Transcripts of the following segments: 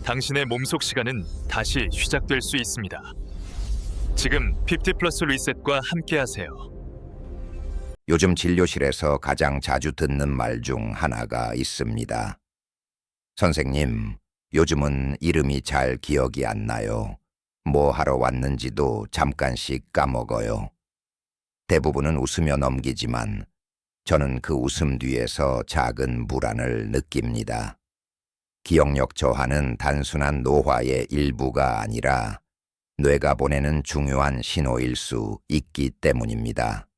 당신의 몸속 시간은 다시 시작될 수 있습니다. 지금 50 플러스 리셋과 함께하세요. 요즘 진료실에서 가장 자주 듣는 말 중 하나가 있습니다. 선생님, 요즘은 이름이 잘 기억이 안 나요. 뭐 하러 왔는지도 잠깐씩 까먹어요. 대부분은 웃으며 넘기지만 저는 그 웃음 뒤에서 작은 불안을 느낍니다. 기억력 저하는 단순한 노화의 일부가 아니라 뇌가 보내는 중요한 신호일 수 있기 때문입니다.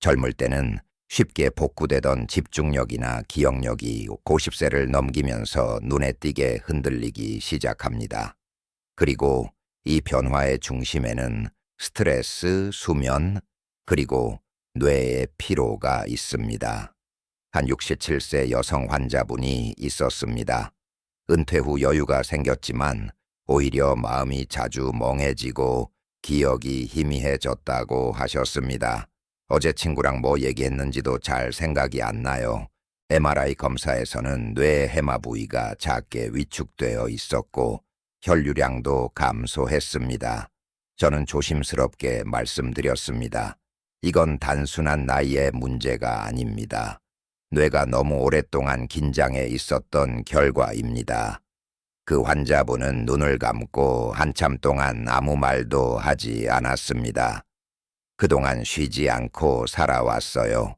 젊을 때는 쉽게 복구되던 집중력이나 기억력이 50세를 넘기면서 눈에 띄게 흔들리기 시작합니다. 그리고 이 변화의 중심에는 스트레스, 수면, 그리고 뇌의 피로가 있습니다. 한 67세 여성 환자분이 있었습니다. 은퇴 후 여유가 생겼지만 오히려 마음이 자주 멍해지고 기억이 희미해졌다고 하셨습니다. 어제 친구랑 뭐 얘기했는지도 잘 생각이 안 나요. MRI 검사에서는 뇌 해마 부위가 작게 위축되어 있었고 혈류량도 감소했습니다. 저는 조심스럽게 말씀드렸습니다. 이건 단순한 나이의 문제가 아닙니다. 뇌가 너무 오랫동안 긴장해 있었던 결과입니다. 그 환자분은 눈을 감고 한참 동안 아무 말도 하지 않았습니다. 그동안 쉬지 않고 살아왔어요.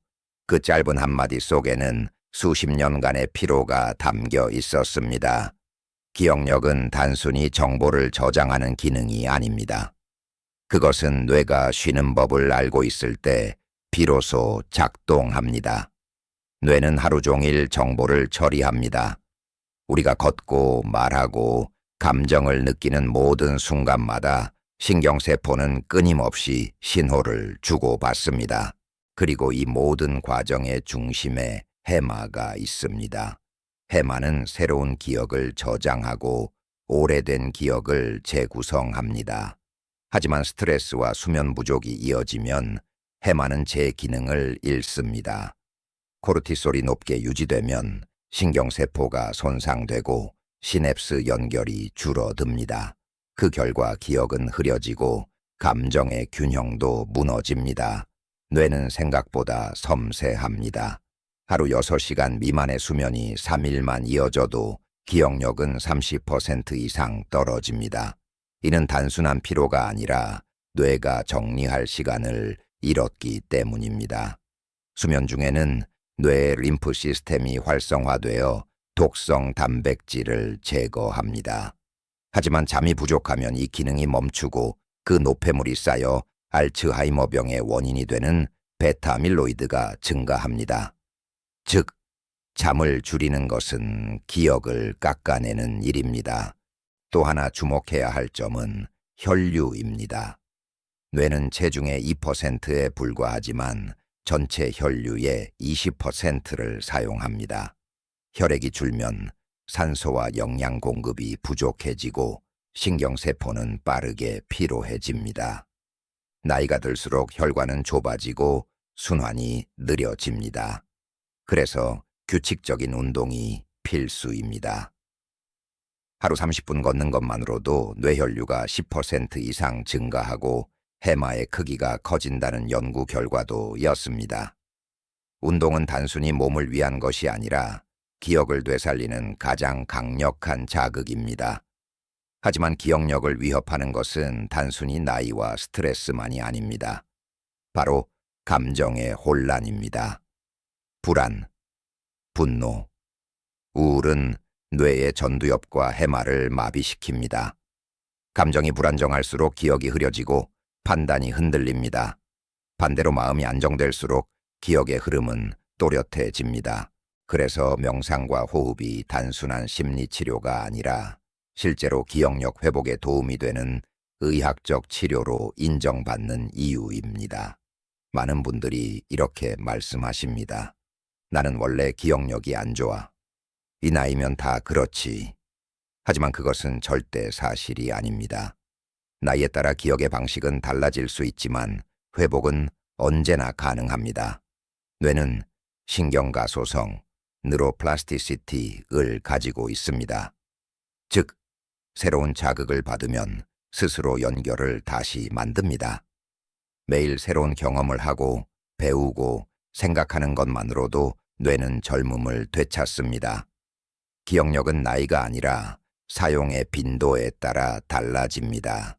그 짧은 한마디 속에는 수십 년간의 피로가 담겨 있었습니다. 기억력은 단순히 정보를 저장하는 기능이 아닙니다. 그것은 뇌가 쉬는 법을 알고 있을 때 비로소 작동합니다. 뇌는 하루 종일 정보를 처리합니다. 우리가 걷고 말하고 감정을 느끼는 모든 순간마다 신경세포는 끊임없이 신호를 주고받습니다. 그리고 이 모든 과정의 중심에 해마가 있습니다. 해마는 새로운 기억을 저장하고 오래된 기억을 재구성합니다. 하지만 스트레스와 수면 부족이 이어지면 해마는 제 기능을 잃습니다. 코르티솔이 높게 유지되면 신경세포가 손상되고 시냅스 연결이 줄어듭니다. 그 결과 기억은 흐려지고 감정의 균형도 무너집니다. 뇌는 생각보다 섬세합니다. 하루 6시간 미만의 수면이 3일만 이어져도 기억력은 30% 이상 떨어집니다. 이는 단순한 피로가 아니라 뇌가 정리할 시간을 잃었기 때문입니다. 수면 중에는 뇌의 림프 시스템이 활성화되어 독성 단백질을 제거합니다. 하지만 잠이 부족하면 이 기능이 멈추고 그 노폐물이 쌓여 알츠하이머병의 원인이 되는 베타밀로이드가 증가합니다. 즉, 잠을 줄이는 것은 기억을 깎아내는 일입니다. 또 하나 주목해야 할 점은 혈류입니다. 뇌는 체중의 2%에 불과하지만 전체 혈류의 20%를 사용합니다. 혈액이 줄면 산소와 영양 공급이 부족해지고 신경세포는 빠르게 피로해집니다. 나이가 들수록 혈관은 좁아지고 순환이 느려집니다. 그래서 규칙적인 운동이 필수입니다. 하루 30분 걷는 것만으로도 뇌혈류가 10% 이상 증가하고 해마의 크기가 커진다는 연구 결과도 였습니다. 운동은 단순히 몸을 위한 것이 아니라 기억을 되살리는 가장 강력한 자극입니다. 하지만 기억력을 위협하는 것은 단순히 나이와 스트레스만이 아닙니다. 바로 감정의 혼란입니다. 불안, 분노, 우울은 뇌의 전두엽과 해마를 마비시킵니다. 감정이 불안정할수록 기억이 흐려지고 판단이 흔들립니다. 반대로 마음이 안정될수록 기억의 흐름은 또렷해집니다. 그래서 명상과 호흡이 단순한 심리치료가 아니라 실제로 기억력 회복에 도움이 되는 의학적 치료로 인정받는 이유입니다. 많은 분들이 이렇게 말씀하십니다. 나는 원래 기억력이 안 좋아. 이 나이면 다 그렇지. 하지만 그것은 절대 사실이 아닙니다. 나이에 따라 기억의 방식은 달라질 수 있지만 회복은 언제나 가능합니다. 뇌는 신경가소성, 뉴로플라스티시티를 가지고 있습니다. 즉, 새로운 자극을 받으면 스스로 연결을 다시 만듭니다. 매일 새로운 경험을 하고 배우고 생각하는 것만으로도 뇌는 젊음을 되찾습니다. 기억력은 나이가 아니라 사용의 빈도에 따라 달라집니다.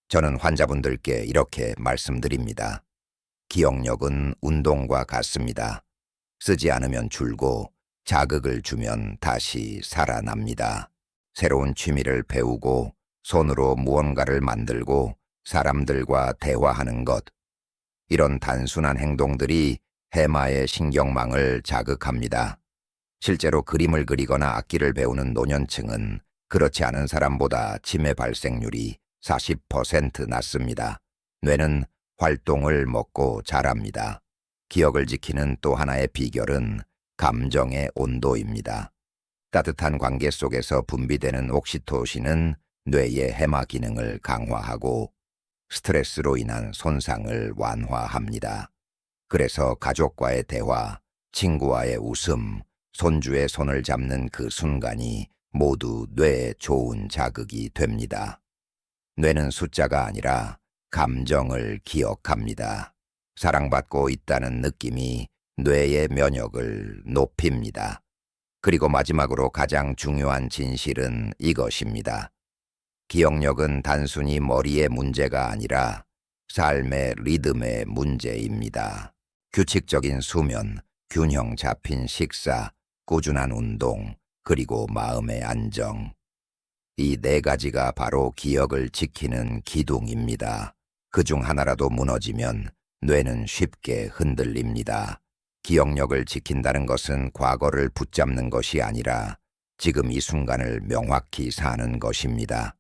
저는 환자분들께 이렇게 말씀드립니다. 기억력은 운동과 같습니다. 쓰지 않으면 줄고 자극을 주면 다시 살아납니다. 새로운 취미를 배우고 손으로 무언가를 만들고 사람들과 대화하는 것. 이런 단순한 행동들이 해마의 신경망을 자극합니다. 실제로 그림을 그리거나 악기를 배우는 노년층은 그렇지 않은 사람보다 치매 발생률이 40% 낮습니다. 뇌는 활동을 먹고 자랍니다. 기억을 지키는 또 하나의 비결은 감정의 온도입니다. 따뜻한 관계 속에서 분비되는 옥시토신은 뇌의 해마 기능을 강화하고 스트레스로 인한 손상을 완화합니다. 그래서 가족과의 대화, 친구와의 웃음, 손주의 손을 잡는 그 순간이 모두 뇌에 좋은 자극이 됩니다. 뇌는 숫자가 아니라 감정을 기억합니다. 사랑받고 있다는 느낌이 뇌의 면역을 높입니다. 그리고 마지막으로 가장 중요한 진실은 이것입니다. 기억력은 단순히 머리의 문제가 아니라 삶의 리듬의 문제입니다. 규칙적인 수면, 균형 잡힌 식사, 꾸준한 운동, 그리고 마음의 안정. 이 네 가지가 바로 기억을 지키는 기둥입니다. 그중 하나라도 무너지면 뇌는 쉽게 흔들립니다. 기억력을 지킨다는 것은 과거를 붙잡는 것이 아니라 지금 이 순간을 명확히 사는 것입니다.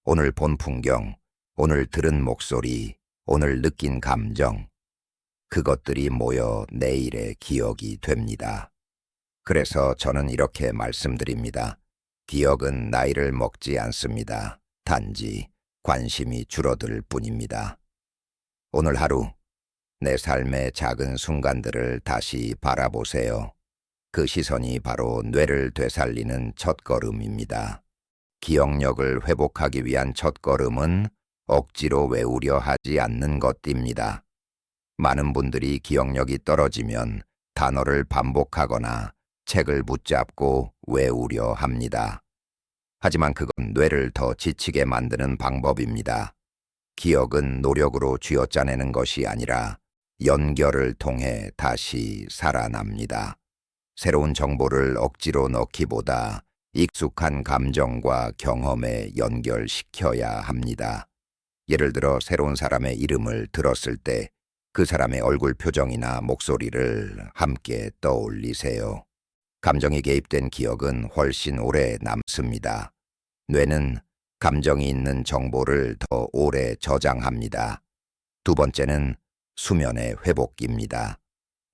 오늘 본 풍경, 오늘 들은 목소리, 오늘 느낀 감정, 그것들이 모여 내일의 기억이 됩니다. 그래서 저는 이렇게 말씀드립니다. 기억은 나이를 먹지 않습니다. 단지 관심이 줄어들 뿐입니다. 오늘 하루 내 삶의 작은 순간들을 다시 바라보세요. 그 시선이 바로 뇌를 되살리는 첫걸음입니다. 기억력을 회복하기 위한 첫걸음은 억지로 외우려 하지 않는 것입니다. 많은 분들이 기억력이 떨어지면 단어를 반복하거나 책을 붙잡고 외우려 합니다. 하지만 그건 뇌를 더 지치게 만드는 방법입니다. 기억은 노력으로 쥐어짜내는 것이 아니라 연결을 통해 다시 살아납니다. 새로운 정보를 억지로 넣기보다 익숙한 감정과 경험에 연결시켜야 합니다. 예를 들어 새로운 사람의 이름을 들었을 때 그 사람의 얼굴 표정이나 목소리를 함께 떠올리세요. 감정이 개입된 기억은 훨씬 오래 남습니다. 뇌는 감정이 있는 정보를 더 오래 저장합니다. 두 번째는 수면의 회복입니다.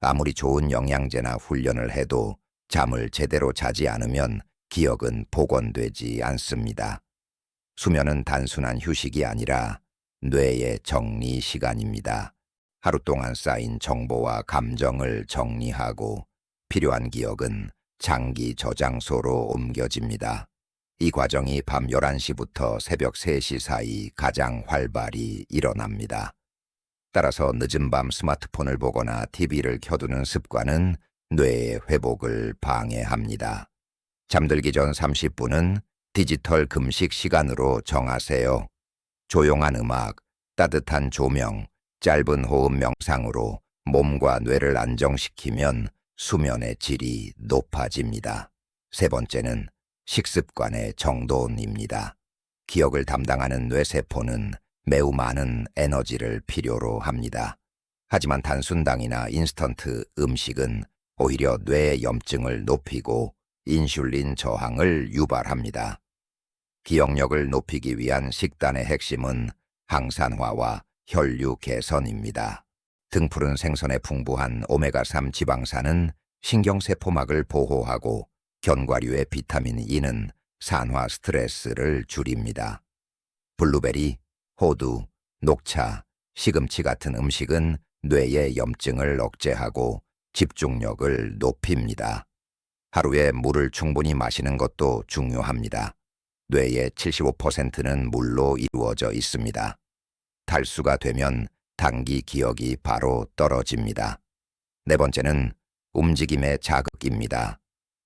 아무리 좋은 영양제나 훈련을 해도 잠을 제대로 자지 않으면 기억은 복원되지 않습니다. 수면은 단순한 휴식이 아니라 뇌의 정리 시간입니다. 하루 동안 쌓인 정보와 감정을 정리하고 필요한 기억은 장기 저장소로 옮겨집니다. 이 과정이 밤 11시부터 새벽 3시 사이 가장 활발히 일어납니다. 따라서 늦은 밤 스마트폰을 보거나 TV를 켜두는 습관은 뇌의 회복을 방해합니다. 잠들기 전 30분은 디지털 금식 시간으로 정하세요. 조용한 음악, 따뜻한 조명, 짧은 호흡 명상으로 몸과 뇌를 안정시키면 수면의 질이 높아집니다. 세 번째는 식습관의 정돈입니다. 기억을 담당하는 뇌세포는 매우 많은 에너지를 필요로 합니다. 하지만 단순당이나 인스턴트 음식은 오히려 뇌의 염증을 높이고 인슐린 저항을 유발합니다. 기억력을 높이기 위한 식단의 핵심은 항산화와 혈류 개선입니다. 등푸른 생선에 풍부한 오메가3 지방산은 신경세포막을 보호하고 견과류의 비타민 E는 산화 스트레스를 줄입니다. 블루베리, 호두, 녹차, 시금치 같은 음식은 뇌의 염증을 억제하고 집중력을 높입니다. 하루에 물을 충분히 마시는 것도 중요합니다. 뇌의 75%는 물로 이루어져 있습니다. 탈수가 되면 단기 기억이 바로 떨어집니다. 네 번째는 움직임의 자극입니다.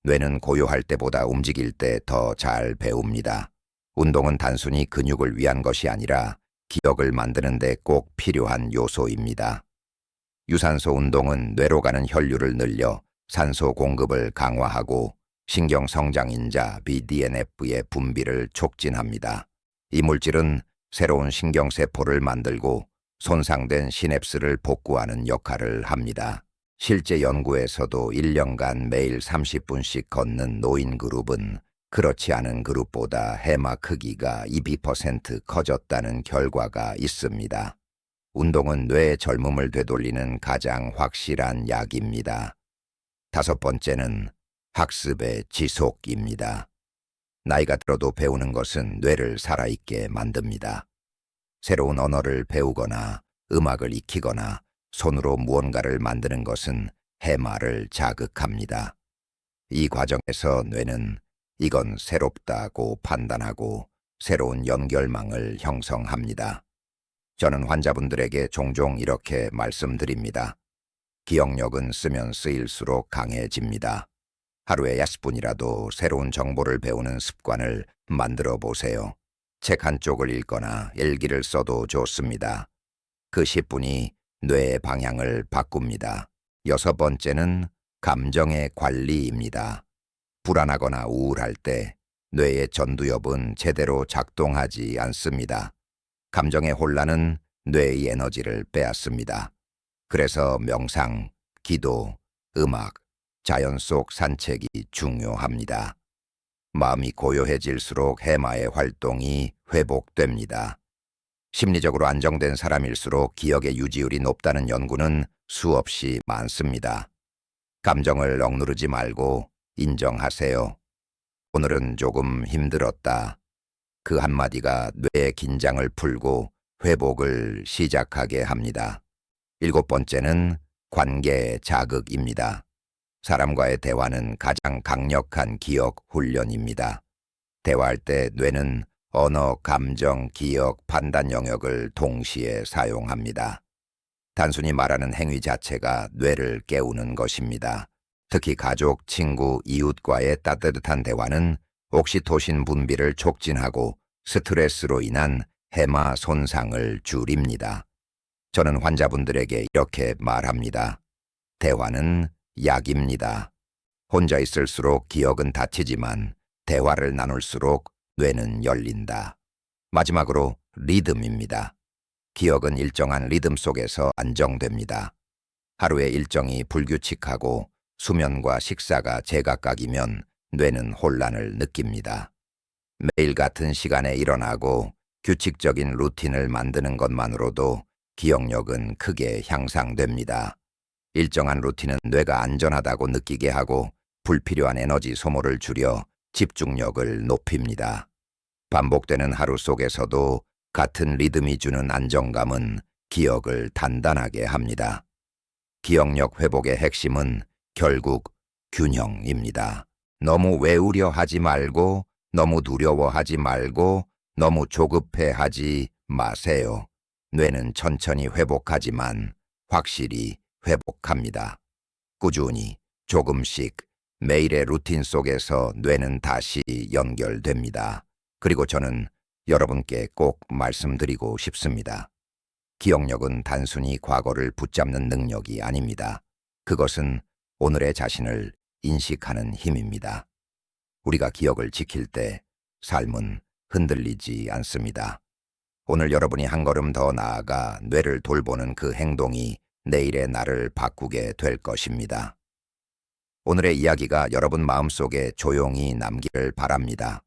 뇌는 고요할 때보다 움직일 때 더 잘 배웁니다. 운동은 단순히 근육을 위한 것이 아니라 기억을 만드는 데 꼭 필요한 요소입니다. 유산소 운동은 뇌로 가는 혈류를 늘려 산소 공급을 강화하고 신경 성장인자 BDNF의 분비를 촉진합니다. 이 물질은 새로운 신경세포를 만들고 손상된 시냅스를 복구하는 역할을 합니다. 실제 연구에서도 1년간 매일 30분씩 걷는 노인 그룹은 그렇지 않은 그룹보다 해마 크기가 2% 커졌다는 결과가 있습니다. 운동은 뇌의 젊음을 되돌리는 가장 확실한 약입니다. 다섯 번째는 학습의 지속입니다. 나이가 들어도 배우는 것은 뇌를 살아있게 만듭니다. 새로운 언어를 배우거나 음악을 익히거나 손으로 무언가를 만드는 것은 해마를 자극합니다. 이 과정에서 뇌는 이건 새롭다고 판단하고 새로운 연결망을 형성합니다. 저는 환자분들에게 종종 이렇게 말씀드립니다. 기억력은 쓰면 쓰일수록 강해집니다. 하루에 10분이라도 새로운 정보를 배우는 습관을 만들어 보세요. 책 한 쪽을 읽거나 일기를 써도 좋습니다. 그 10분이 뇌의 방향을 바꿉니다. 여섯 번째는 감정의 관리입니다. 불안하거나 우울할 때 뇌의 전두엽은 제대로 작동하지 않습니다. 감정의 혼란은 뇌의 에너지를 빼앗습니다. 그래서 명상, 기도, 음악, 자연 속 산책이 중요합니다. 마음이 고요해질수록 해마의 활동이 회복됩니다. 심리적으로 안정된 사람일수록 기억의 유지율이 높다는 연구는 수없이 많습니다. 감정을 억누르지 말고 인정하세요. 오늘은 조금 힘들었다. 그 한마디가 뇌의 긴장을 풀고 회복을 시작하게 합니다. 일곱 번째는 관계의 자극입니다. 사람과의 대화는 가장 강력한 기억 훈련입니다. 대화할 때 뇌는 언어, 감정, 기억, 판단 영역을 동시에 사용합니다. 단순히 말하는 행위 자체가 뇌를 깨우는 것입니다. 특히 가족, 친구, 이웃과의 따뜻한 대화는 옥시토신 분비를 촉진하고 스트레스로 인한 해마 손상을 줄입니다. 저는 환자분들에게 이렇게 말합니다. 대화는 약입니다. 혼자 있을수록 기억은 닫히지만 대화를 나눌수록 뇌는 열린다. 마지막으로 리듬입니다. 기억은 일정한 리듬 속에서 안정됩니다. 하루의 일정이 불규칙하고 수면과 식사가 제각각이면 뇌는 혼란을 느낍니다. 매일 같은 시간에 일어나고 규칙적인 루틴을 만드는 것만으로도 기억력은 크게 향상됩니다. 일정한 루틴은 뇌가 안전하다고 느끼게 하고 불필요한 에너지 소모를 줄여 집중력을 높입니다. 반복되는 하루 속에서도 같은 리듬이 주는 안정감은 기억을 단단하게 합니다. 기억력 회복의 핵심은 결국 균형입니다. 너무 외우려 하지 말고 너무 두려워하지 말고 너무 조급해하지 마세요. 뇌는 천천히 회복하지만 확실히 회복합니다. 꾸준히 조금씩 매일의 루틴 속에서 뇌는 다시 연결됩니다. 그리고 저는 여러분께 꼭 말씀드리고 싶습니다. 기억력은 단순히 과거를 붙잡는 능력이 아닙니다. 그것은 오늘의 자신을 인식하는 힘입니다. 우리가 기억을 지킬 때 삶은 흔들리지 않습니다. 오늘 여러분이 한 걸음 더 나아가 뇌를 돌보는 그 행동이 내일의 나를 바꾸게 될 것입니다. 오늘의 이야기가 여러분 마음속에 조용히 남기를 바랍니다.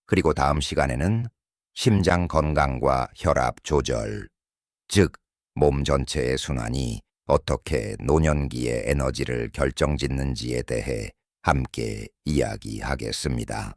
그리고 다음 시간에는 심장 건강과 혈압 조절, 즉 몸 전체의 순환이 어떻게 노년기의 에너지를 결정짓는지에 대해 함께 이야기하겠습니다.